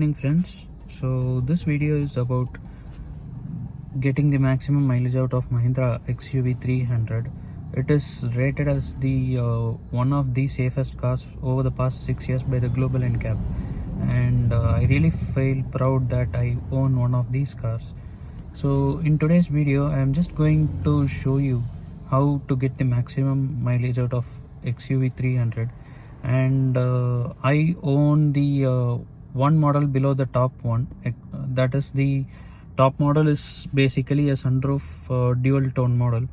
Morning friends, so this video is about getting the maximum mileage out of Mahindra XUV 300. It is rated as the one of the safest cars over the past 6 years by the Global NCAP, and I really feel proud that I own one of these cars. So in today's video I am just going to show you how to get the maximum mileage out of XUV 300, and I own the one model below the top one. That is, the top model is basically a sunroof dual tone model,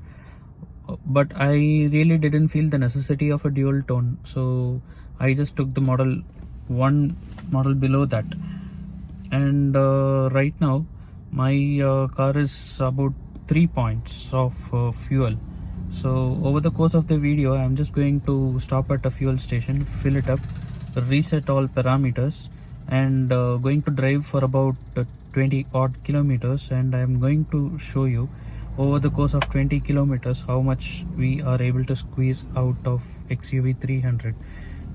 but I really didn't feel the necessity of a dual tone, so I just took the one model below that. And right now my car is about 3 points of fuel. So over the course of the video I'm just going to stop at a fuel station, fill it up, reset all parameters, and going to drive for about 20 odd kilometers, and I am going to show you over the course of 20 kilometers how much we are able to squeeze out of XUV 300.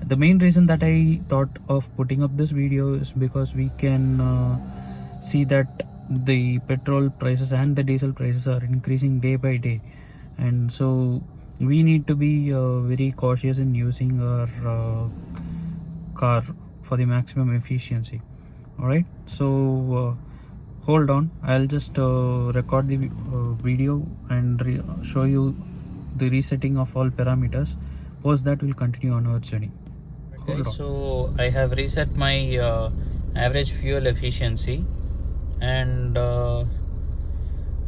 The main reason that I thought of putting up this video is because we can see that the petrol prices and the diesel prices are increasing day by day, and so we need to be very cautious in using our car for the maximum efficiency. Alright, so hold on, I'll just record the video and show you the resetting of all parameters. Post that, we'll continue on our journey. Okay, so I have reset my average fuel efficiency, and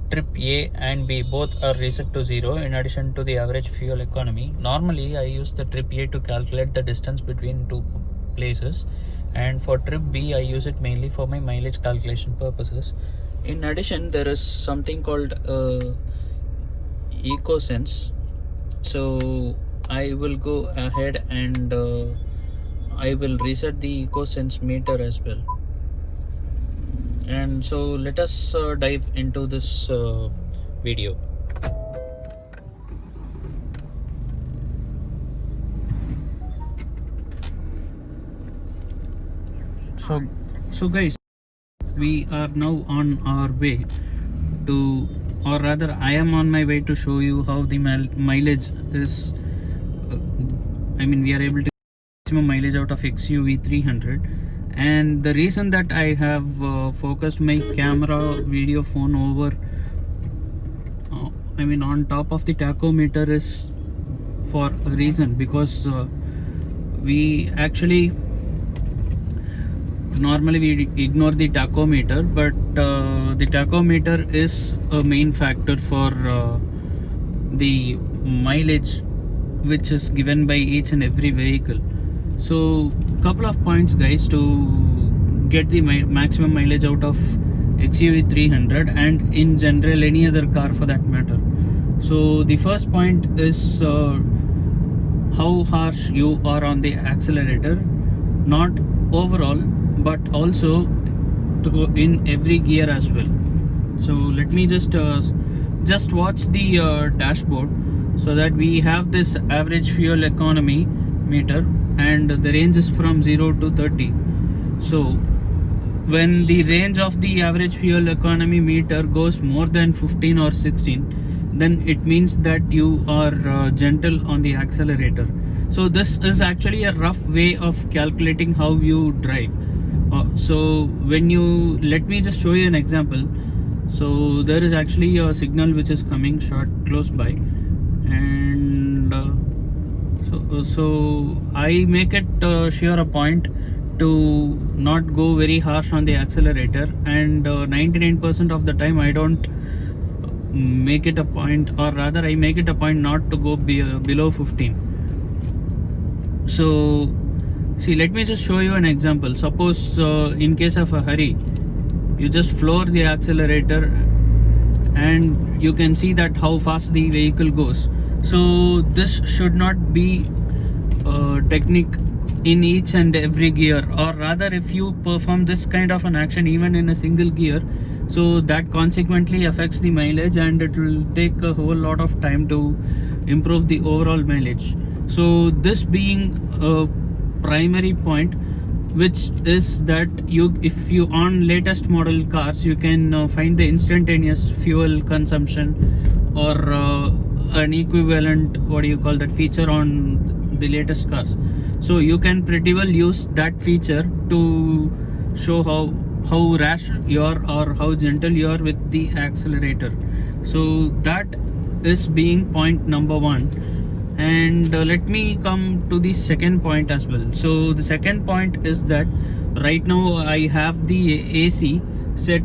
trip A and B both are reset to 0 in addition to the average fuel economy. Normally I use the trip A to calculate the distance between two places, and for trip B I use it mainly for my mileage calculation purposes. In addition, there is something called EcoSense, so I will go ahead and I will reset the EcoSense meter as well. And so let us dive into this video. So guys, we are now on our way to, or rather I am on my way to show you how the mileage is we are able to get maximum mileage out of XUV 300. And the reason that I have focused my camera video phone over on top of the tachometer is for a reason, because we actually normally we ignore the tachometer, but the tachometer is a main factor for the mileage which is given by each and every vehicle. So couple of points guys to get the maximum mileage out of XUV 300 and in general any other car for that matter. So the first point is how harsh you are on the accelerator, not overall but also in every gear as well. So let me just watch the dashboard, so that we have this average fuel economy meter, and the range is from 0 to 30. So when the range of the average fuel economy meter goes more than 15 or 16, then it means that you are gentle on the accelerator. So this is actually a rough way of calculating how you drive. So when you, let me just show you an example. So there is actually a signal which is coming close by, and so I make it sure a point to not go very harsh on the accelerator, and 99% of the time I don't make it a point, or rather I make it a point not to go below 15. So see, let me just show you an example. Suppose in case of a hurry, you just floor the accelerator and you can see that how fast the vehicle goes. So this should not be technique in each and every gear, or rather if you perform this kind of an action even in a single gear, so that consequently affects the mileage, and it will take a whole lot of time to improve the overall mileage. So this being a primary point, which is that if you on latest model cars, you can find the instantaneous fuel consumption or an equivalent, what do you call that feature on the latest cars. So you can pretty well use that feature to show how rash you are or how gentle you are with the accelerator. So that is being point number one. And let me come to the second point as well. So the second point is that right now I have the AC set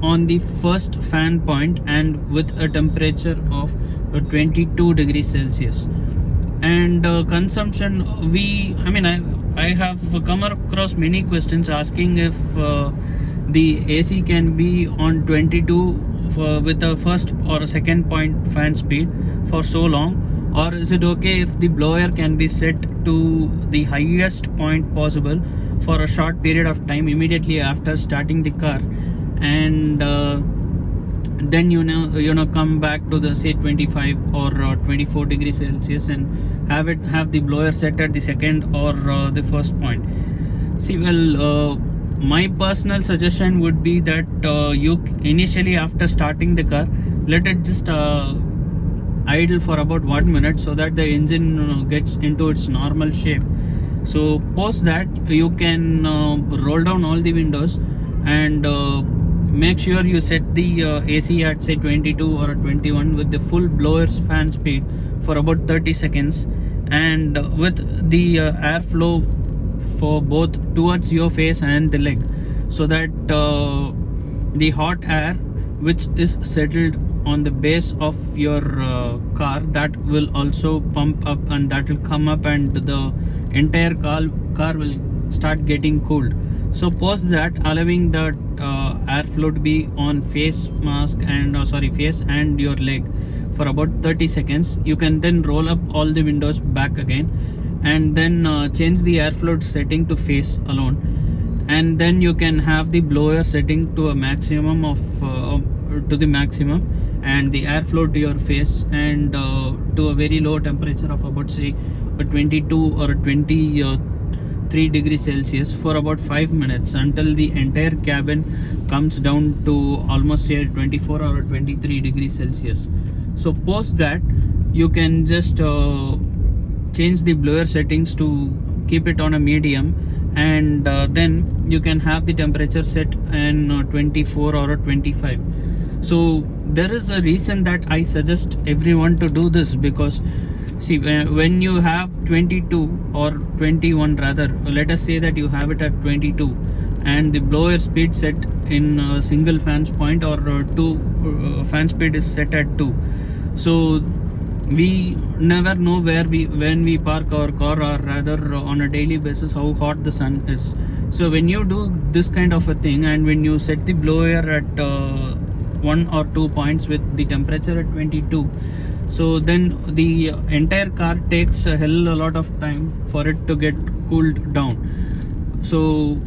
on the first fan point and with a temperature of 22 degrees Celsius. And consumption, I have come across many questions asking if the AC can be on 22 with a first or a second point fan speed for so long, or is it okay if the blower can be set to the highest point possible for a short period of time immediately after starting the car, and then come back to the say 25 or 24 degrees Celsius and have the blower set at the second or the first point. See, my personal suggestion would be that you initially, after starting the car, let it just idle for about 1 minute so that the engine gets into its normal shape. So post that, you can roll down all the windows and make sure you set the AC at say 22 or 21 with the full blower's fan speed for about 30 seconds, and with the airflow for both towards your face and the leg, so that the hot air which is settled on the base of your car, that will also pump up and that will come up and the entire car will start getting cooled. So post that, allowing that airflow to be on face and your leg for about 30 seconds. You can then roll up all the windows back again and then change the airflow setting to face alone, and then you can have the blower setting to a maximum of and the airflow to your face, and to a very low temperature of about say 22 or 23 degrees Celsius for about 5 minutes until the entire cabin comes down to almost say 24 or 23 degrees Celsius. So post that, you can just change the blower settings to keep it on a medium, and then you can have the temperature set in 24 or 25. So there is a reason that I suggest everyone to do this, because see, when you have 22 or 21 rather, let us say that you have it at 22 and the blower speed set in a single fans point, or fan speed is set at 2. So we never know when we park our car, or rather on a daily basis, how hot the sun is. So when you do this kind of a thing, and when you set the blower at 1 or 2 points with the temperature at 22, so then the entire car takes a lot of time for it to get cooled down. So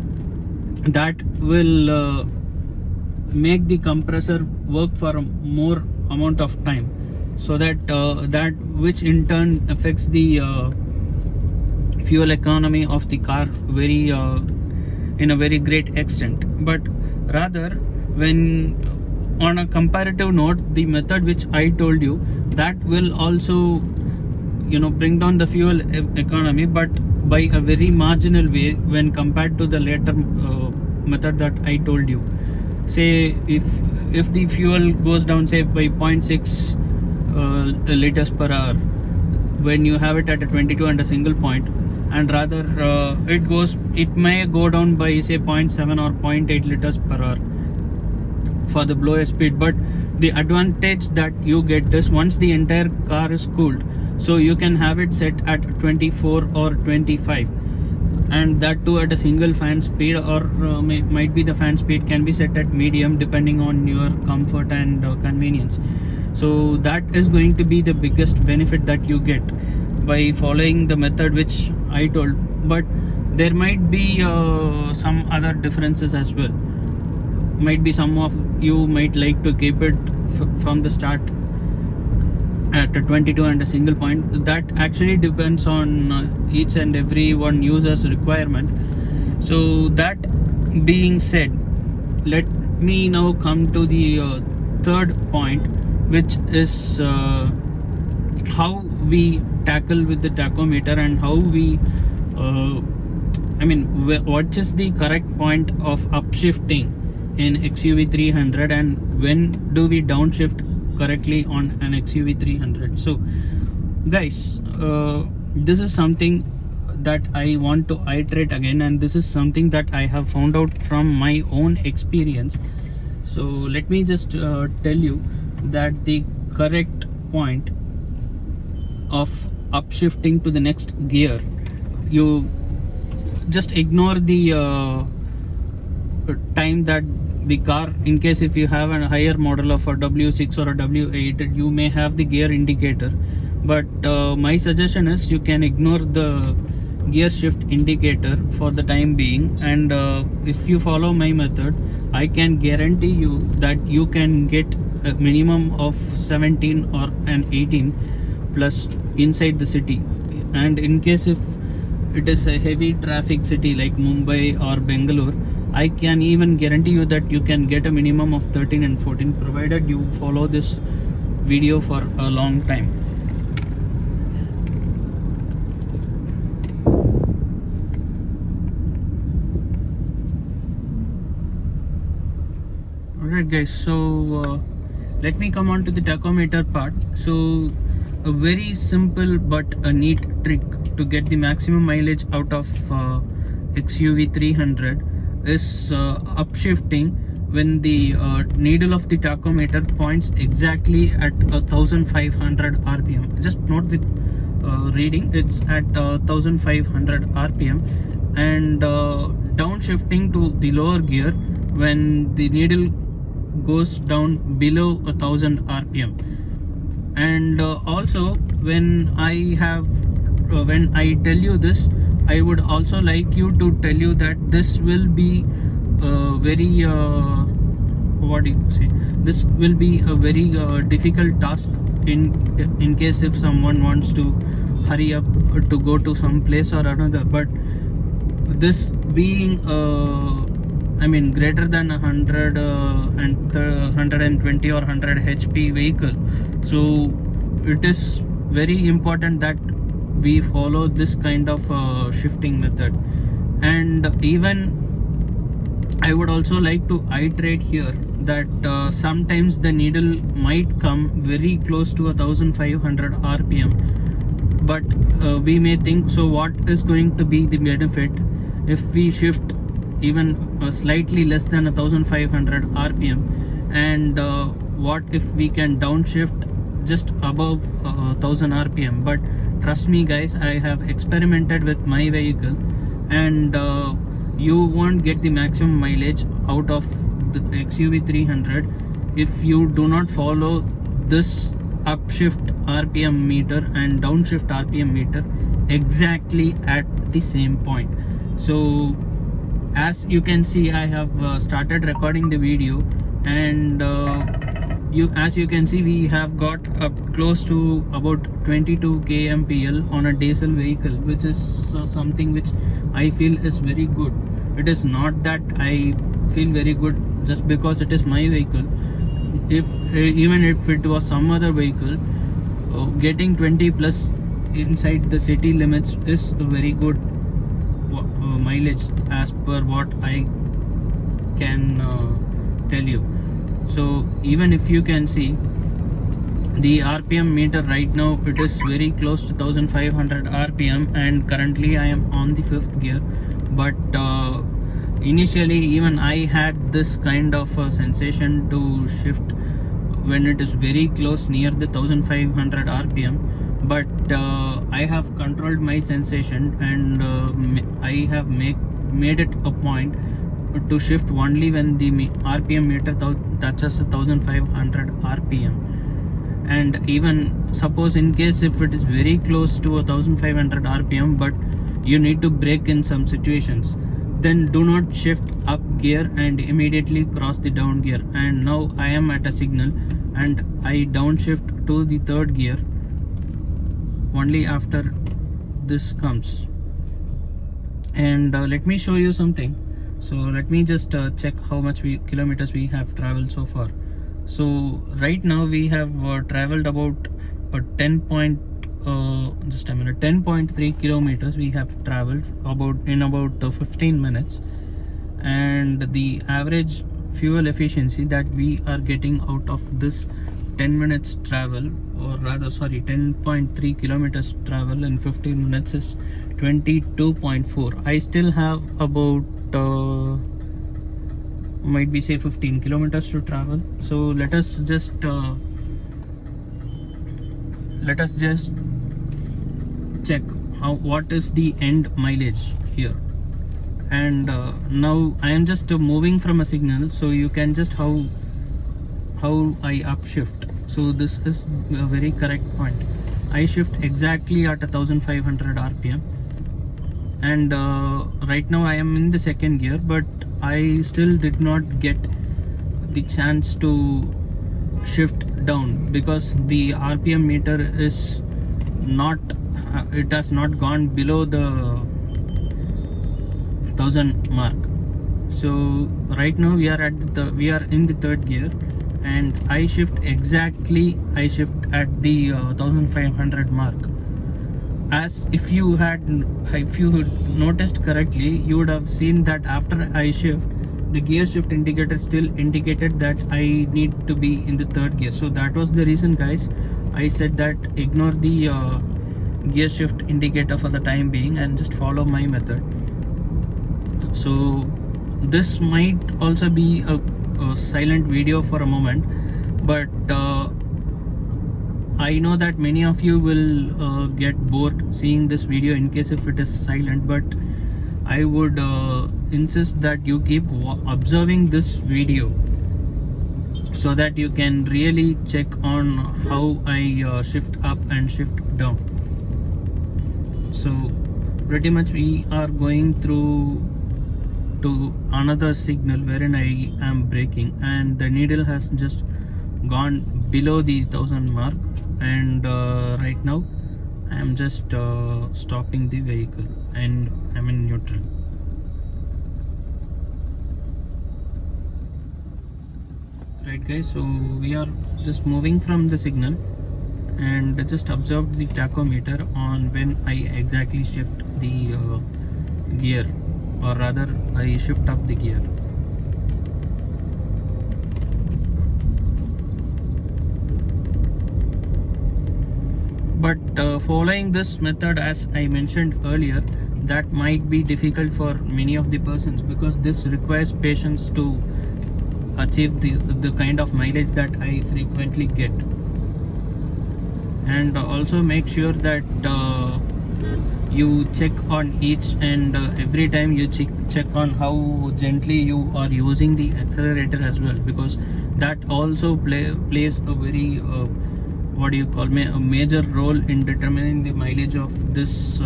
that will make the compressor work for a more amount of time, so that which in turn affects the fuel economy of the car in a very great extent. But rather, when on a comparative note, the method which I told you, that will also bring down the fuel economy, but by a very marginal way when compared to the later method that I told you. Say if the fuel goes down say by 0.6 liters per hour when you have it at a 22 and a single point, and rather it may go down by say 0.7 or 0.8 liters per hour for the blower speed. But the advantage that you get is, once the entire car is cooled, so you can have it set at 24 or 25, and that too at a single fan speed, or might be the fan speed can be set at medium depending on your comfort and convenience. So that is going to be the biggest benefit that you get by following the method which I told. But there might be some other differences as well. Might be some of you might like to keep it from the start at a 22 and a single point. That actually depends on each and every one user's requirement. So that being said, let me now come to the third point, which is how we tackle with the tachometer and how we what is the correct point of upshifting in XUV 300 and when do we downshift correctly on an XUV 300. So guys, this is something that I want to iterate again, and this is something that I have found out from my own experience. So let me just tell you that the correct point of upshifting to the next gear, you just ignore the time that the car, in case if you have a higher model of a W6 or a W8, you may have the gear indicator, but my suggestion is you can ignore the gear shift indicator for the time being, and if you follow my method, I can guarantee you that you can get a minimum of 17 or an 18 plus inside the city. And in case if it is a heavy traffic city like Mumbai or Bangalore, I can even guarantee you that you can get a minimum of 13 and 14, provided you follow this video for a long time. Alright guys, so let me come on to the tachometer part. So a very simple but a neat trick to get the maximum mileage out of XUV 300 is upshifting when the needle of the tachometer points exactly at 1500 RPM. Just note the reading, it's at 1500 RPM, and downshifting to the lower gear when the needle goes down below 1000 RPM. And also when I tell you this, I would also like you to tell you that this will be very this will be a very difficult task in case if someone wants to hurry up to go to some place or another. But this being greater than 100 and 120 or 100 HP vehicle, so it is very important that we follow this kind of shifting method. And even I would also like to iterate here that sometimes the needle might come very close to 1500 RPM, but we may think, so what is going to be the benefit if we shift even slightly less than 1500 RPM, and what if we can downshift just above 1000 RPM. But trust me guys, I have experimented with my vehicle, and you won't get the maximum mileage out of the XUV 300 if you do not follow this upshift RPM meter and downshift RPM meter exactly at the same point. So as you can see, I have started recording the video, and as you can see, we have got up close to about 22 kmpl on a diesel vehicle, which is something which I feel is very good. It is not that I feel very good just because it is my vehicle. Even if it was some other vehicle, getting 20 plus inside the city limits is a very good mileage as per what I can tell you. So even if you can see the RPM meter right now, it is very close to 1500 RPM, and currently I am on the 5th gear. But initially even I had this kind of sensation to shift when it is very close near the 1500 RPM, but I have controlled my sensation, and I have made it a point to shift only when the RPM meter touches 1500 RPM. And even suppose in case if it is very close to 1500 RPM but you need to brake in some situations, then do not shift up gear and immediately cross the down gear. And now I am at a signal and I downshift to the third gear only after this comes. And let me show you something. So let me just check how much kilometers we have traveled so far. So right now we have traveled about 10.3 kilometers we have traveled in about 15 minutes, and the average fuel efficiency that we are getting out of this 10 minutes travel, or rather 10.3 kilometers travel in 15 minutes is 22.4. I still have about might be say 15 kilometers to travel. So let us just check what is the end mileage here. And now I am just moving from a signal, so you can just how I upshift. So this is a very correct point. I shift exactly at 1500 rpm, and right now I am in the second gear, but I still did not get the chance to shift down because the rpm meter is not, it has not gone below the 1000 mark. So right now we are in the third gear, and I shift at the 1500 mark. As if you had noticed correctly, you would have seen that after I shift, the gear shift indicator still indicated that I need to be in the third gear. So that was the reason, guys, I said that ignore the gear shift indicator for the time being and just follow my method. So this might also be a silent video for a moment, but I know that many of you will get bored seeing this video in case if it is silent, but I would insist that you keep observing this video so that you can really check on how I shift up and shift down. So pretty much we are going through to another signal wherein I am braking, and the needle has just gone below the 1000 mark, and right now I am just stopping the vehicle and I'm in neutral. Right, guys, so we are just moving from the signal and just observe the tachometer on when I exactly shift the gear, or rather I shift up the gear. But following this method, as I mentioned earlier, that might be difficult for many of the persons because this requires patience to achieve the kind of mileage that I frequently get. And also make sure that you check on each and every time you check on how gently you are using the accelerator as well, because that also plays a very a major role in determining the mileage of this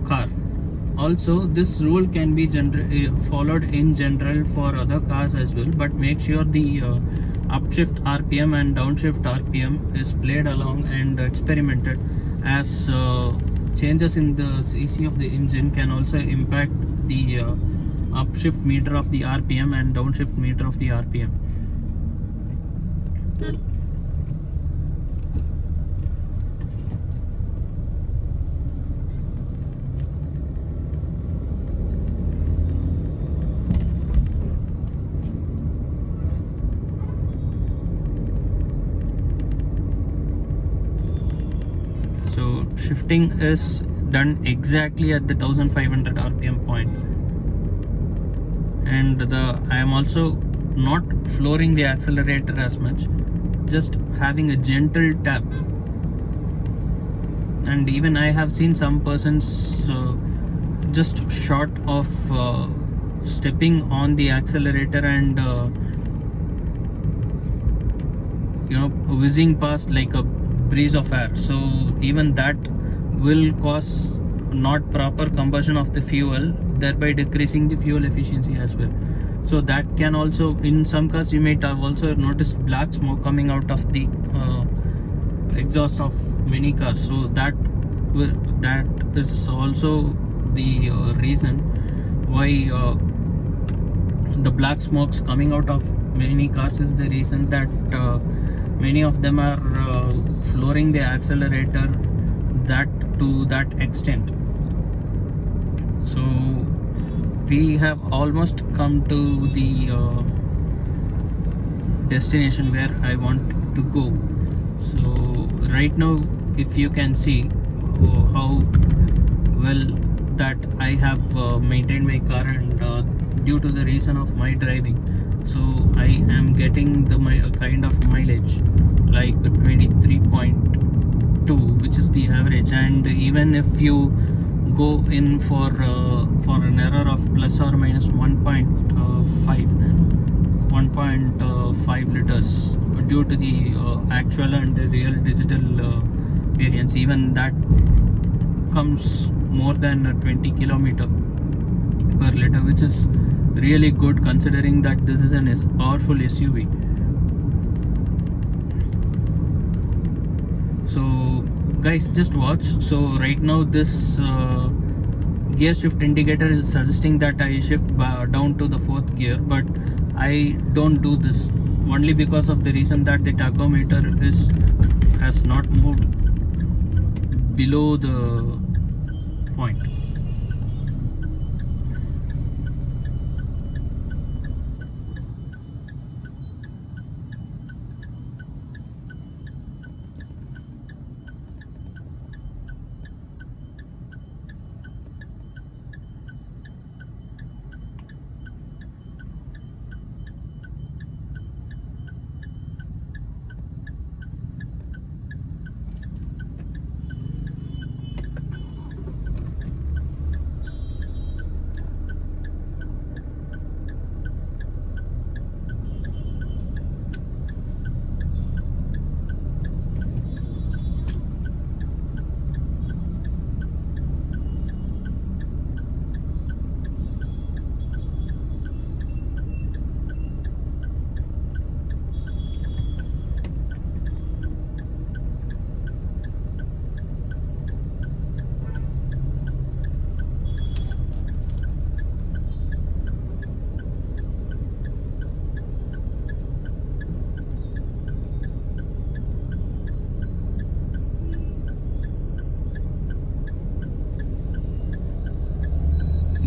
car. Also, this rule can be followed in general for other cars as well, but make sure the upshift RPM and downshift RPM is played along and experimented, as changes in the CC of the engine can also impact the upshift meter of the RPM and downshift meter of the RPM. So shifting is done exactly at the 1500 rpm point, and I am also not flooring the accelerator as much, just having a gentle tap. And even I have seen some persons just short of stepping on the accelerator and whizzing past like a breeze of air. So even that will cause not proper combustion of the fuel, thereby decreasing the fuel efficiency as well. So that can also, in some cars you might have also noticed black smoke coming out of the exhaust of many cars. So that is also the reason why the black smokes coming out of many cars is the reason that many of them are flooring the accelerator that to that extent. So we have almost come to the destination where I want to go. So right now, if you can see how well that I have maintained my car, and due to the reason of my driving, so I am getting the kind of mileage like 23.2, which is the average. And even if you go in for an error of plus or minus 1.5 liters due to the actual and the real digital variance, even that comes more than 20 kilometer per liter, which is really good considering that this is a powerful SUV. So guys, just watch. So right now this gear shift indicator is suggesting that I shift down to the 4th gear, but I don't do this only because of the reason that the tachometer has not moved below the point.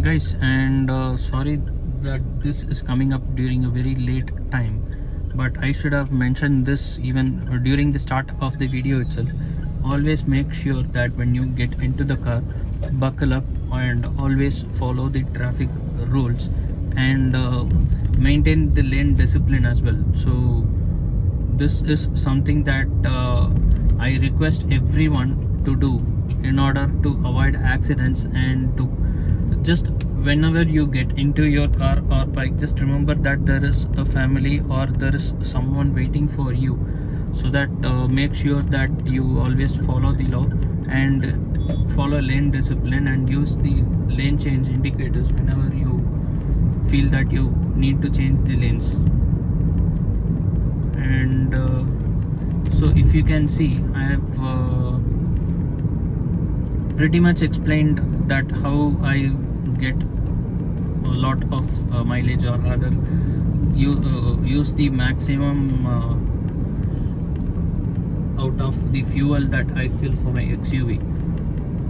Guys, and sorry that this is coming up during a very late time, but I should have mentioned this even during the start of the video itself. Always make sure that when you get into the car, buckle up and always follow the traffic rules, and maintain the lane discipline as well. So this is something that I request everyone to do in order to avoid accidents, and to just whenever you get into your car or bike, just remember that there is a family or there is someone waiting for you. So that make sure that you always follow the law and follow lane discipline, and use the lane change indicators whenever you feel that you need to change the lanes. And so if you can see, I have pretty much explained that how I get a lot of mileage, or rather use the maximum out of the fuel that I fill for my XUV.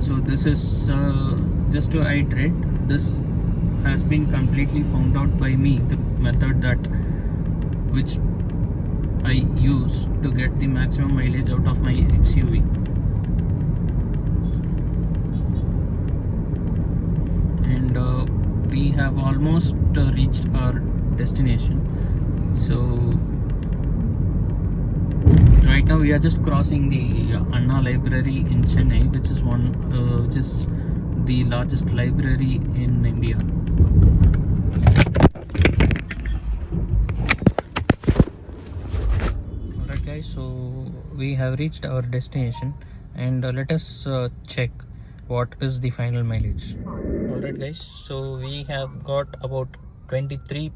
So this is just to iterate, this has been completely found out by me, the method that which I use to get the maximum mileage out of my XUV. And we have almost reached our destination. So right now we are just crossing the Anna Library in Chennai, which is the largest library in India. Alright guys, so we have reached our destination, and let us check what is the final mileage. Alright guys, so we have got about 23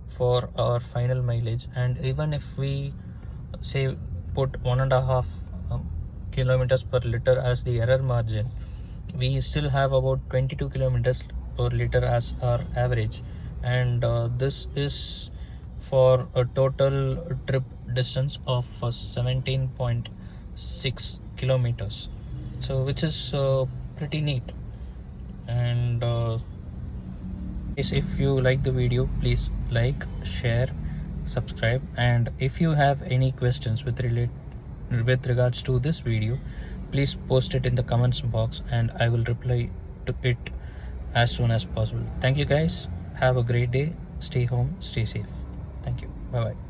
for our final mileage, and even if we say put 1.5 kilometers per liter as the error margin, we still have about 22 kilometers per liter as our average, and this is for a total trip distance of 17.6 kilometers, so which is pretty neat. And if you like the video, please like, share, subscribe, and if you have any questions with regards to this video, please post it in the comments box and I will reply to it as soon as possible. Thank you guys, have a great day, stay home, stay safe. Thank you, bye bye.